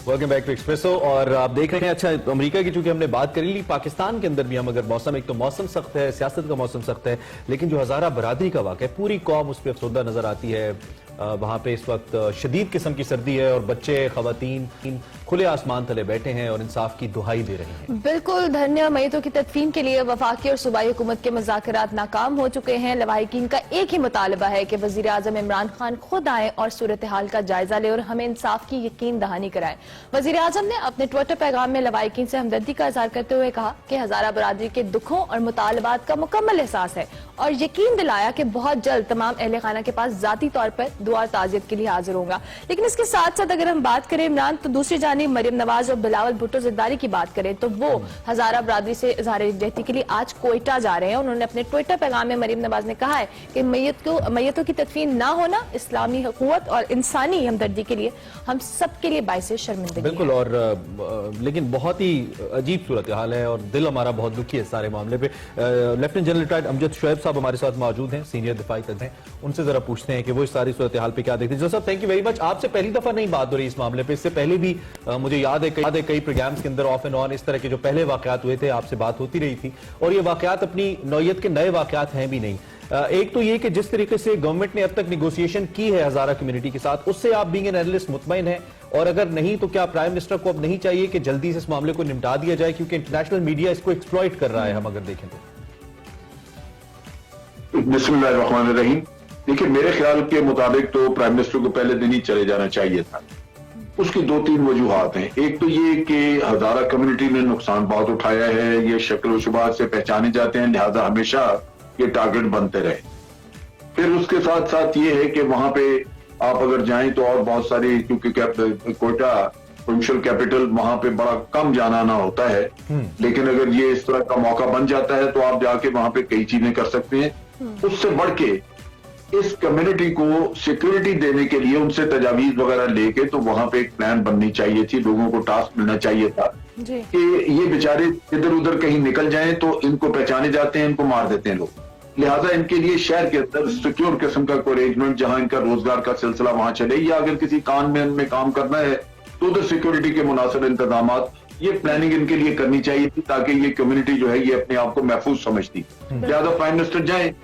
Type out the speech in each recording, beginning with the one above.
Welcome back to espresso. और आप देख रहे हैं, अच्छा अमेरिका की चूंकि हमने बात करी ली, पाकिस्तान के अंदर भी हम अगर मौसम, एक तो मौसम सख्त है, सियासत का मौसम सख्त है, लेकिन जो हजारा बरादरी का वाक़या है, पूरी कौम उस पर अफसरदा नजर आती है। वहां पे इस वक्त शदीद किस्म की सर्दी है और बच्चे खवातीन खुले आसमान तले बैठे हैं और इंसाफ की दुहाई दे रहे हैं। बिल्कुल, धन्य मैयतों की तदफीन के लिए वफाकी और सूबाई हुकूमत के मुज़ाकरात नाकाम हो चुके हैं। लवाहिकीन का एक ही मुतालबा है कि वज़ीर आज़म इमरान खान खुद आए और सूरत हाल का जायजा ले और हमें इंसाफ की यकीन दहानी कराएं। वज़ीर आज़म ने अपने ट्विटर पैगाम में लवाहिकीन से हमदर्दी का इज़हार करते हुए कहा कि हज़ारा बरादरी के दुखों और मुतालबात का मुकम्मल एहसास है और यकीन दिलाया कि बहुत जल्द तमाम अहले खाना के पास ज़ाती तौर पर दुआ और ताज़ियत के लिए हाजिर होगा। लेकिन इसके साथ साथ अगर हम बात करें इमरान, तो दूसरी जानिब मरियम नवाज और बिलावल भुट्टो ज़रदारी की बात करें तो वो हज़ारा बरादरी से इज़हार यकजहती के लिए आज कोयटा जा रहे हैं। उन्होंने अपने ट्विटर पैगाम में मरियम नवाज ने कहा है कि मैयतों की तदफीन ना होना इस्लामी हुकूमत और इंसानी हमदर्दी के लिए हम सब के लिए बाइसे शर्मिंदगी। बिल्कुल, और लेकिन बहुत ही अजीब सूरत हाल है और दिल हमारा बहुत दुखी है सारे मामले पे। Lieutenant general retired Amjad Shoaib साहब हमारे साथ मौजूद हैं, सीनियर दिफाई तज्ञ हैं, उनसे जरा पूछते हैं कि वो इस सारी सूरत हाल पे क्या देखते हैं। साहब, थैंक यू वेरी मच। आपसे पहली दफा नहीं बात हो रही इस मामले पे, इससे पहले भी मुझे याद है कई प्रोग्राम्स के अंदर ऑफ एंड ऑन इस तरह के जो पहले वाकयात हुए थे आपसे बात होती रही थी, और ये वाकयात अपनी नौयत के नए वाकयात हैं भी नहीं। एक तो ये कि जिस तरीके से गवर्नमेंट ने अब तक निगोशिएशन की है हजारा कम्युनिटी के साथ, उससे आप बीइंग एन एनालिस्ट मुतमईन है, और अगर नहीं तो क्या प्राइम मिनिस्टर को अब नहीं चाहिए कि जल्दी से इस मामले को निपटा दिया जाए, क्योंकि इंटरनेशनल मीडिया इसको एक्सप्लॉइट कर रहा है हम अगर देखें तो। बिस्मिल्लाहिर्रहमानिर्रहीम। देखिए, मेरे ख्याल के मुताबिक तो प्राइम मिनिस्टर को पहले दिन ही चले जाना चाहिए था। उसकी दो तीन वजूहात हैं। एक तो ये कि हजारा कम्युनिटी ने नुकसान बहुत उठाया है, ये शक्ल व शुबात से पहचाने जाते हैं, लिहाजा हमेशा ये टारगेट बनते रहे। फिर उसके साथ साथ ये है कि वहां पे आप अगर जाएं तो और बहुत सारी, क्योंकि कोयटा प्रोविंशियल कैपिटल, वहां पे बड़ा कम जाना आना होता है, लेकिन अगर ये इस तरह का मौका बन जाता है तो आप जाके वहां पे कई चीजें कर सकते हैं। उससे बढ़ के इस कम्युनिटी को सिक्योरिटी देने के लिए उनसे तजावीज वगैरह लेके तो वहां पे एक प्लान बननी चाहिए थी, लोगों को टास्क मिलना चाहिए था कि ये बेचारे इधर उधर कहीं निकल जाएं तो इनको पहचाने जाते हैं, इनको मार देते हैं लोग। लिहाजा इनके लिए शहर के अंदर सिक्योर किस्म का कोई अरेंजमेंट, जहां इनका रोजगार का सिलसिला वहां चले, या अगर किसी कान में काम करना है तो उधर सिक्योरिटी के मुनासिब इंतजाम, ये प्लानिंग इनके लिए करनी चाहिए थी, ताकि ये कम्युनिटी जो है ये अपने आप को महफूज समझती। लिहाजा प्राइम मिनिस्टर जाए,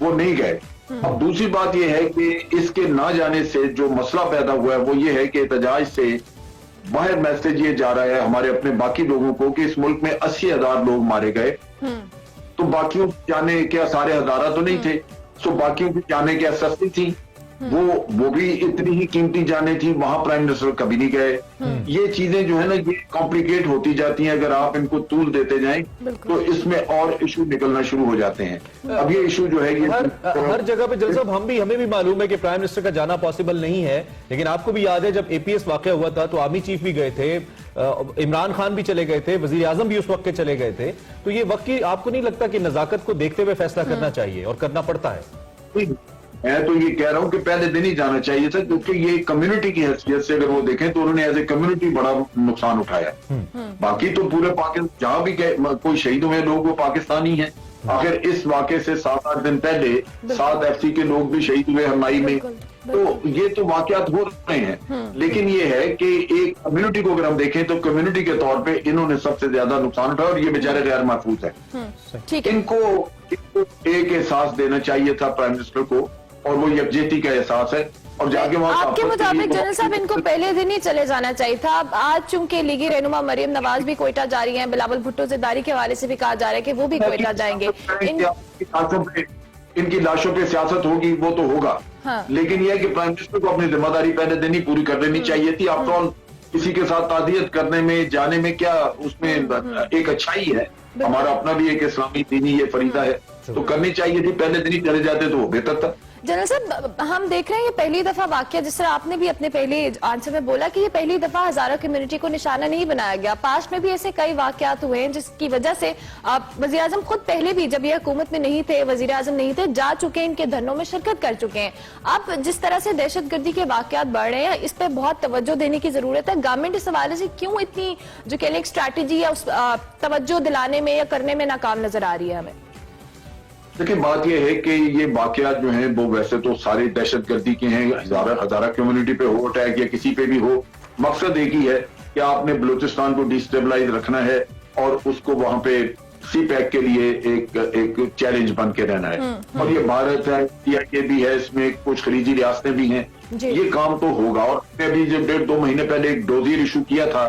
वो नहीं गए। अब दूसरी बात यह है कि इसके ना जाने से जो मसला पैदा हुआ है वो ये है कि एहतजाज से बाहर मैसेज ये जा रहा है हमारे अपने बाकी लोगों को कि इस मुल्क में 80,000 लोग मारे गए, तो बाकियों की जाने क्या सारे हजारा तो नहीं थे, सो बाकियों की जाने क्या सस्ती थी, वो भी इतनी ही कीमती जाने थी, वहां प्राइम मिनिस्टर कभी नहीं गए। ये चीजें जो है ना ये कॉम्प्लिकेट होती जाती हैं, अगर आप इनको तूल देते जाएं तो इसमें और इशू निकलना शुरू हो जाते हैं। अब ये इशू जो है ये हर जगह पे जल साहब हमें भी मालूम है कि प्राइम मिनिस्टर का जाना पॉसिबल नहीं है, लेकिन आपको भी याद है जब एपीएस वाकया हुआ था तो आर्मी चीफ भी गए थे, इमरान खान भी चले गए थे, वजीर आजम भी उस वक्त के चले गए थे, तो ये वक्त की आपको नहीं लगता कि नजाकत को देखते हुए फैसला करना चाहिए और करना पड़ता है? मैं तो ये कह रहा हूं कि पहले दिन ही जाना चाहिए था, क्योंकि ये कम्युनिटी की हैसियत से अगर वो देखें तो उन्होंने एज ए कम्युनिटी बड़ा नुकसान उठाया। बाकी तो पूरे पाकिस्तान जहां भी कोई शहीद हुए लोग वो पाकिस्तानी हैं। आखिर इस वाक़े से 7-8 दिन पहले 7 FC के लोग भी शहीद हुए हरनाई में, तो ये तो वाकयात हो रहे हैं। लेकिन ये है कि एक कम्युनिटी को अगर हम देखें तो कम्युनिटी के तौर पे इन्होंने सबसे ज्यादा नुकसान उठाया और ये बेचारे गैर महफूज है। इनको एक एहसास देना चाहिए था प्राइम मिनिस्टर को, और वो यकजहती का एहसास है। और जाके वहां आपके मुताबिक जनरल साहब इनको पहले दिन ही चले जाना चाहिए था। अब आज चूंकि लीगी रहनुमा मरियम नवाज भी कोयटा जा रही हैं, बिलावल भुट्टो ज़रदारी के हवाले से भी कहा जा रहा है कि वो भी कोयटा जाएंगे। इनकी लाशों पे सियासत होगी वो तो होगा, लेकिन यह है कि प्राइम मिनिस्टर को अपनी जिम्मेदारी पहले दिन ही पूरी कर लेनी चाहिए थी। आफ्टर ऑल किसी के साथ तादियत करने में जाने में क्या उसमें एक अच्छाई है, हमारा अपना भी एक इस्लामी दीनी ये फरीदा है, तो करनी चाहिए थी। पहले दिन ही चले जाते तो बेहतर था। जनरल साहब, हम देख रहे हैं ये पहली दफा वाकया, जिस तरह आपने भी अपने पहले आंसर में बोला कि ये पहली दफा हजारा कम्युनिटी को निशाना नहीं बनाया गया। पास्ट में भी ऐसे कई वाकयात हुए हैं जिसकी वजह से वजीर आजम खुद पहले भी जब ये हुकूमत में नहीं थे, वजीर आजम नहीं थे, जा चुके हैं, इनके धरनों में शिरकत कर चुके हैं। अब जिस तरह से दहशतगर्दी के वाकयात बढ़ रहे हैं, इस पर बहुत तवज्जो देने की जरूरत है। गवर्नमेंट इस हवाले से क्यों इतनी जो कह लें एक स्ट्रैटेजी या तवज्जो दिलाने में या करने में नाकाम नजर आ रही है हमें? देखिए, बात यह है कि ये वाकयात जो हैं वो वैसे तो सारे दहशतगर्दी के हैं, हजारा कम्युनिटी पे हो अटैक या किसी पे भी हो, मकसद एक ही है कि आपने बलूचिस्तान को डिस्टेबलाइज रखना है और उसको वहां पे सी पैक के लिए एक चैलेंज बन के रहना है। और ये भारत है, इंडिया के भी है, इसमें कुछ खलीजी रियासतें भी हैं, ये काम तो होगा। और हमने अभी जब 1.5-2 महीने पहले एक डोजियर इशू किया था,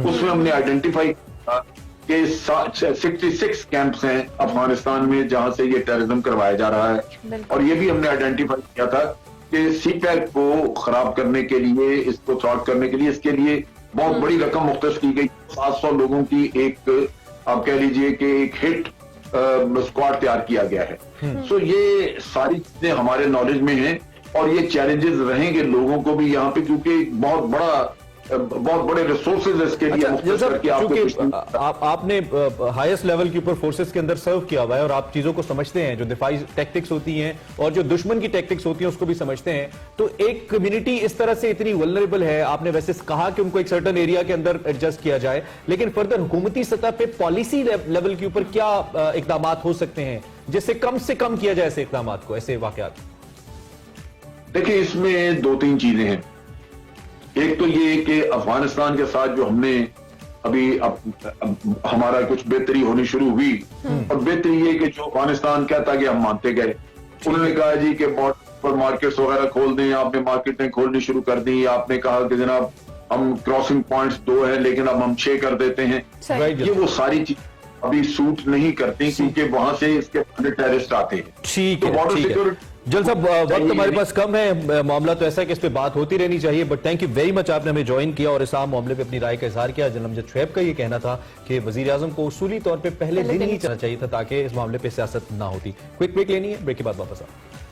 उसमें हमने आइडेंटिफाई किया कि 66 कैंप्स हैं अफगानिस्तान में जहां से ये टेररिज्म करवाया जा रहा है। और ये भी हमने आइडेंटिफाई किया था कि सी पैक को खराब करने के लिए, इसको थ्रॉट करने के लिए, इसके लिए बहुत बड़ी रकम मुख्तस की गई। 700 लोगों की एक, आप कह लीजिए कि एक हिट स्क्वाड तैयार किया गया है। सो ये सारी चीजें हमारे नॉलेज में हैं और ये चैलेंजेस रहेंगे लोगों को भी यहाँ पे, क्योंकि बहुत बड़े रिसोर्सेज इसके लिए मुख्तस करके आपको आपने हाईएस्ट लेवल के ऊपर फोर्सेस के अंदर सर्व किया हुआ है और आप चीजों को समझते हैं, जो दिफाई टैक्टिक्स होती हैं और जो दुश्मन की टैक्टिक्स होती हैं उसको भी समझते हैं। तो एक कम्युनिटी इस तरह से इतनी वल्नरेबल है, आपने वैसे कहा कि उनको एक सर्टेन एरिया के अंदर एडजस्ट किया जाए, लेकिन फर्दर हुकूमती सतह पे पॉलिसी लेवल के ऊपर क्या इकदाम हो सकते हैं जिससे कम किया जाए ऐसे इकदाम को, ऐसे वाकयात? देखिए, इसमें 2-3 चीजें हैं। एक तो ये कि अफगानिस्तान के साथ जो हमने अभी हमारा कुछ बेहतरी होनी शुरू हुई, और बेहतरी ये कि जो अफगानिस्तान कहता कि हम मानते गए, उन्होंने कहा जी कि बॉर्डर पर मार्केट्स वगैरह खोल दें, आपने मार्केटें खोलनी शुरू कर दी, आपने कहा कि जनाब हम क्रॉसिंग पॉइंट्स 2 है लेकिन अब हम 6 कर देते हैं। ये वो सारी चीज अभी सूट नहीं करती क्योंकि वहां से इसके टेररिस्ट आते हैं। ठीक है जल साहब, वक्त हमारे पास कम है, मामला तो ऐसा है कि इस पे बात होती रहनी चाहिए, but thank you very much, आपने हमें ज्वाइन किया और इस आम मामले पे अपनी राय का इजहार किया। जनरल अमजद शुएब का ये कहना था कि वजीर आजम को उसूली तौर पे पहले दिन ही चलना चाहिए था ताकि इस मामले पे सियासत ना होती। क्विक ब्रेक लेनी है, ब्रेक के बाद वापस आओ।